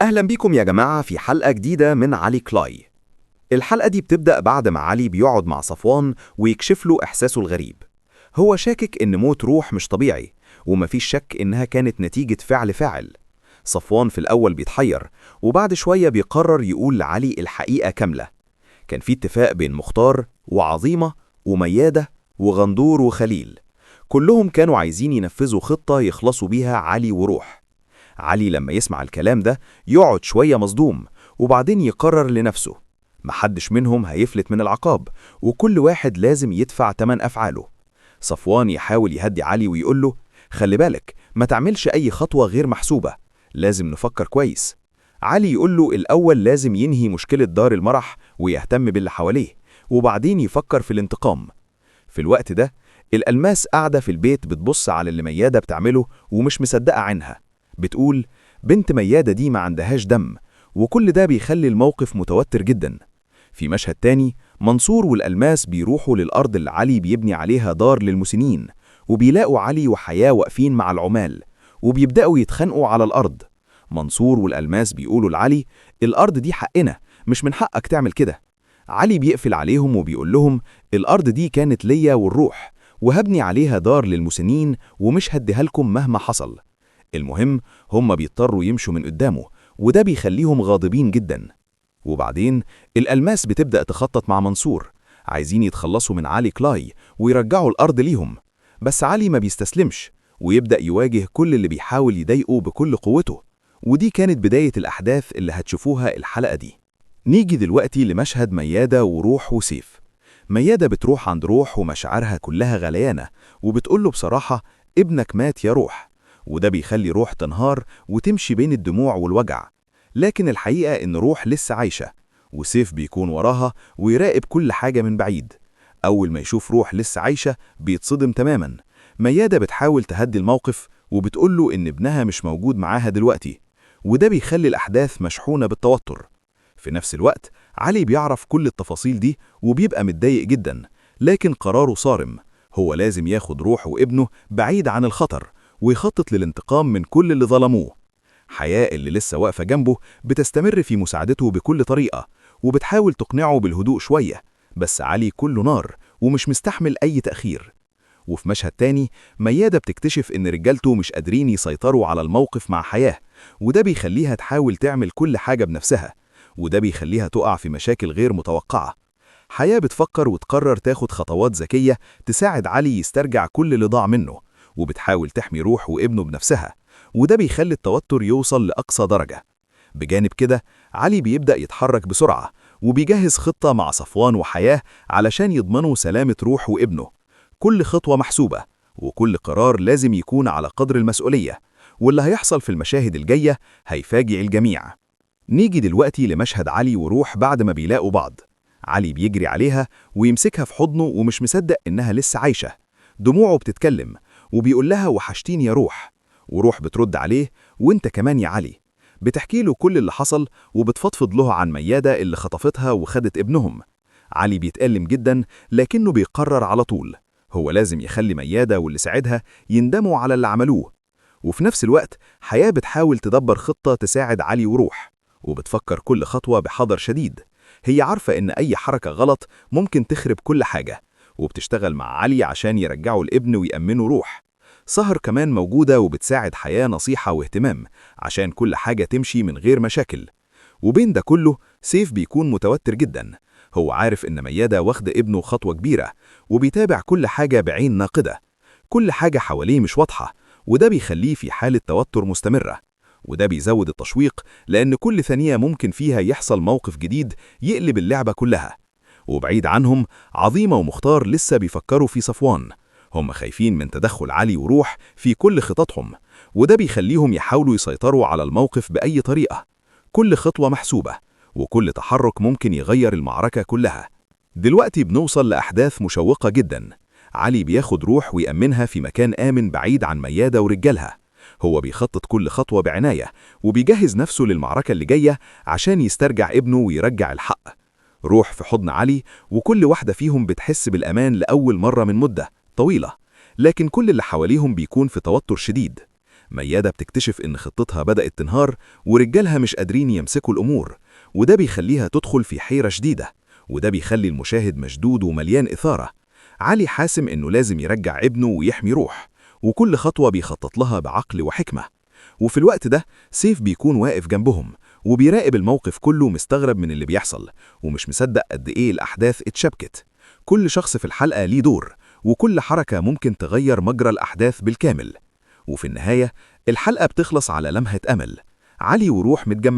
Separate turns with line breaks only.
أهلا بيكم يا جماعة في حلقة جديدة من علي كلاي. الحلقة دي بتبدأ بعد ما علي بيقعد مع صفوان ويكشف له إحساسه الغريب. هو شاكك إن موت روح مش طبيعي، ومفيش شك إنها كانت نتيجة فعل فاعل. صفوان في الأول بيتحير، وبعد شوية بيقرر يقول لعلي الحقيقة كاملة. كان في اتفاق بين مختار وعظيمة وميادة وغندور وخليل، كلهم كانوا عايزين ينفذوا خطة يخلصوا بيها علي وروح. علي لما يسمع الكلام ده يقعد شوية مصدوم، وبعدين يقرر لنفسه محدش منهم هيفلت من العقاب، وكل واحد لازم يدفع تمن أفعاله. صفوان يحاول يهدي علي ويقول له خلي بالك ما تعملش أي خطوة غير محسوبة، لازم نفكر كويس. علي يقول له الأول لازم ينهي مشكلة دار المرح ويهتم باللي حواليه، وبعدين يفكر في الانتقام. في الوقت ده الألماس قاعدة في البيت بتبص على اللي ميادة بتعمله ومش مصدقة عينها. بتقول بنت ميادة دي ما عندهاش دم، وكل ده بيخلي الموقف متوتر جدا. في مشهد تاني منصور والألماس بيروحوا للأرض اللي علي بيبني عليها دار للمسنين، وبيلاقوا علي وحياة واقفين مع العمال وبيبدأوا يتخانقوا على الأرض. منصور والألماس بيقولوا لعلي الأرض دي حقنا، مش من حقك تعمل كده. علي بيقفل عليهم وبيقول لهم الأرض دي كانت ليا والروح، وهبني عليها دار للمسنين ومش هديها لكم مهما حصل. المهم هم بيضطروا يمشوا من قدامه، وده بيخليهم غاضبين جدا. وبعدين الألماس بتبدأ تخطط مع منصور، عايزين يتخلصوا من علي كلاي ويرجعوا الأرض ليهم. بس علي ما بيستسلمش، ويبدأ يواجه كل اللي بيحاول يضايقه بكل قوته. ودي كانت بداية الأحداث اللي هتشوفوها الحلقة دي. نيجي دلوقتي لمشهد ميادة وروح وسيف. ميادة بتروح عند روح ومشاعرها كلها غليانة، وبتقوله بصراحة ابنك مات يا روح. وده بيخلي روح تنهار وتمشي بين الدموع والوجع. لكن الحقيقة إن روح لسه عايشة، وسيف بيكون وراها ويراقب كل حاجة من بعيد. أول ما يشوف روح لسه عايشة بيتصدم تماما. ميادة بتحاول تهدي الموقف وبتقوله إن ابنها مش موجود معاها دلوقتي، وده بيخلي الأحداث مشحونة بالتوتر. في نفس الوقت علي بيعرف كل التفاصيل دي وبيبقى متضايق جدا، لكن قراره صارم. هو لازم ياخد روح وابنه بعيد عن الخطر ويخطط للانتقام من كل اللي ظلموه. حياة اللي لسه واقفة جنبه بتستمر في مساعدته بكل طريقة، وبتحاول تقنعه بالهدوء شوية، بس علي كله نار ومش مستحمل أي تأخير. وفي مشهد تاني ميادة بتكتشف إن رجالته مش قادرين يسيطروا على الموقف مع حياة، وده بيخليها تحاول تعمل كل حاجة بنفسها، وده بيخليها تقع في مشاكل غير متوقعة. حياة بتفكر وتقرر تاخد خطوات ذكية تساعد علي يسترجع كل اللي ضاع منه، وبتحاول تحمي روح وابنه بنفسها، وده بيخلي التوتر يوصل لأقصى درجة. بجانب كده علي بيبدأ يتحرك بسرعة، وبيجهز خطة مع صفوان وحياة علشان يضمنوا سلامة روح وابنه. كل خطوة محسوبة، وكل قرار لازم يكون على قدر المسؤولية، واللي هيحصل في المشاهد الجاية هيفاجئ الجميع. نيجي دلوقتي لمشهد علي وروح بعد ما بيلاقوا بعض. علي بيجري عليها ويمسكها في حضنه ومش مصدق إنها لسه عايشة. دموعه بتتكلم وبيقول لها وحشتيني يا روح. وروح بترد عليه وانت كمان يا علي. بتحكي له كل اللي حصل وبتفضفض له عن ميادة اللي خطفتها وخدت ابنهم. علي بيتألم جدا، لكنه بيقرر على طول هو لازم يخلي ميادة واللي ساعدها يندموا على اللي عملوه. وفي نفس الوقت حياة بتحاول تدبر خطة تساعد علي وروح، وبتفكر كل خطوة بحذر شديد. هي عارفة إن أي حركة غلط ممكن تخرب كل حاجة، وبتشتغل مع علي عشان يرجعوا الابن ويأمنوا روح. سهر كمان موجودة وبتساعد حياة نصيحة واهتمام عشان كل حاجة تمشي من غير مشاكل. وبين ده كله سيف بيكون متوتر جدا. هو عارف إن ميادة واخد ابنه خطوة كبيرة، وبيتابع كل حاجة بعين ناقدة. كل حاجة حواليه مش واضحة، وده بيخليه في حالة توتر مستمرة. وده بيزود التشويق، لأن كل ثانية ممكن فيها يحصل موقف جديد يقلب اللعبة كلها. وبعيد عنهم عظيمة ومختار لسه بيفكروا في صفوان. هم خايفين من تدخل علي وروح في كل خططهم، وده بيخليهم يحاولوا يسيطروا على الموقف بأي طريقة. كل خطوة محسوبة، وكل تحرك ممكن يغير المعركة كلها. دلوقتي بنوصل لأحداث مشوقة جدا. علي بياخد روح ويأمنها في مكان آمن بعيد عن ميادة ورجالها. هو بيخطط كل خطوة بعناية، وبيجهز نفسه للمعركة اللي جاية عشان يسترجع ابنه ويرجع الحق. روح في حضن علي، وكل واحدة فيهم بتحس بالأمان لأول مرة من مدة طويلة، لكن كل اللي حواليهم بيكون في توتر شديد. ميادة بتكتشف إن خطتها بدأت تنهار ورجالها مش قادرين يمسكوا الأمور، وده بيخليها تدخل في حيرة شديدة، وده بيخلي المشاهد مشدود ومليان إثارة. علي حاسم إنه لازم يرجع ابنه ويحمي روح، وكل خطوة بيخطط لها بعقل وحكمة. وفي الوقت ده سيف بيكون واقف جنبهم وبيراقب الموقف كله، مستغرب من اللي بيحصل ومش مصدق قد إيه الأحداث اتشبكت. كل شخص في الحلقة ليه دور، وكل حركة ممكن تغير مجرى الأحداث بالكامل. وفي النهاية الحلقة بتخلص على لمحة أمل، علي وروح متجمعين